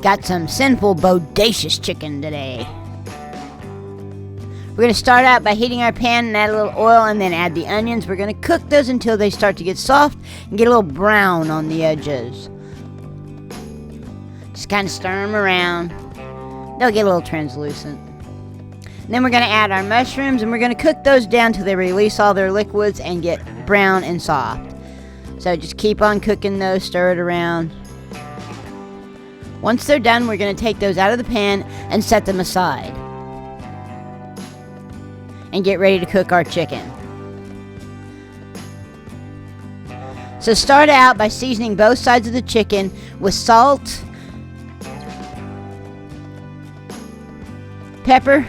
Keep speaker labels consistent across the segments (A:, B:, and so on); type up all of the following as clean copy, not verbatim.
A: Got some Cynful Bodacious chicken today. We're going to start out by heating our pan and add a little oil and then add the onions. We're going to cook those until they start to get soft and get a little brown on the edges. Just kind of stir them around. They'll get a little translucent. And then we're going to add our mushrooms and we're going to cook those down till they release all their liquids and get brown and soft. So just keep on cooking those, stir it around. Once they're done, we're going to take those out of the pan and set them aside. And get ready to cook our chicken. So start out by seasoning both sides of the chicken with salt, pepper,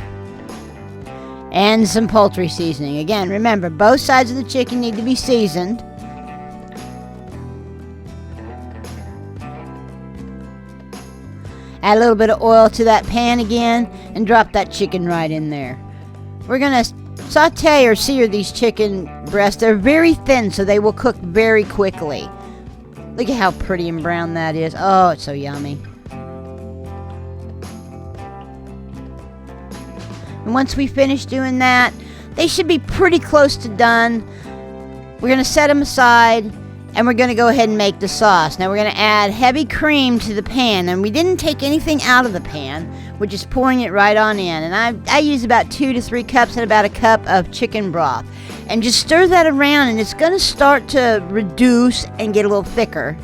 A: and some poultry seasoning. Again, remember, both sides of the chicken need to be seasoned. Add a little bit of oil to that pan again and drop that chicken right in there. We're going to saute or sear these chicken breasts. They're very thin, so they will cook very quickly. Look at how pretty and brown that is. Oh, it's so yummy. And once we finish doing that, they should be pretty close to done. We're going to set them aside, and we're going to go ahead and make the sauce. Now we're going to add heavy cream to the pan, and we didn't take anything out of the pan. We're just pouring it right on in. And I use about 2 to 3 cups and about a cup of chicken broth. And just stir that around, and it's going to start to reduce and get a little thicker.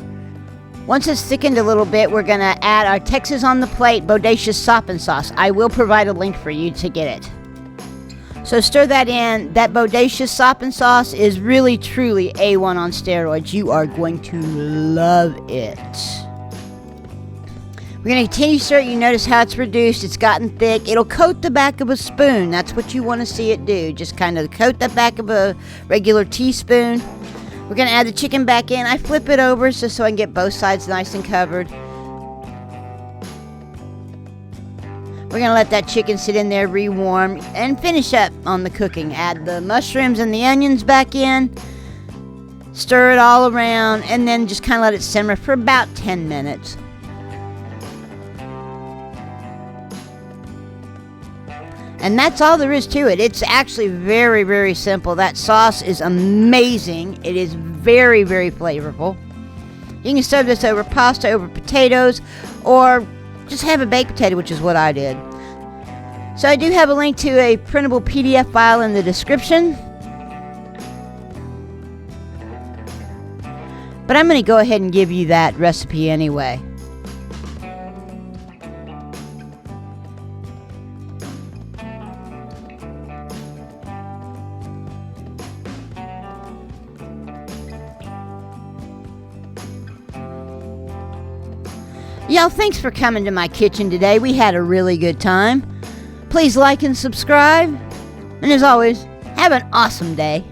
A: Once it's thickened a little bit, we're going to add our Texas on the plate Bodacious Soppin sauce. I will provide a link for you to get it. So stir that in. That Bodacious Soppin sauce is really, truly A1 on steroids. You are going to love it. We're going to continue to stir it. You notice how it's reduced. It's gotten thick. It'll coat the back of a spoon. That's what you want to see it do. Just kind of coat the back of a regular teaspoon. We're going to add the chicken back in. I flip it over just so I can get both sides nice and covered. We're going to let that chicken sit in there, rewarm, and finish up on the cooking. Add the mushrooms and the onions back in. Stir it all around, and then just kind of let it simmer for about 10 minutes. And that's all there is to it. It's actually very, very simple. That sauce is amazing. It is very, very flavorful. You can serve this over pasta, over potatoes, or just have a baked potato, which is what I did. So I do have a link to a printable PDF file in the description. But I'm going to go ahead and give you that recipe anyway. Y'all, thanks for coming to my kitchen today. We had a really good time. Please like and subscribe. And as always, have an awesome day.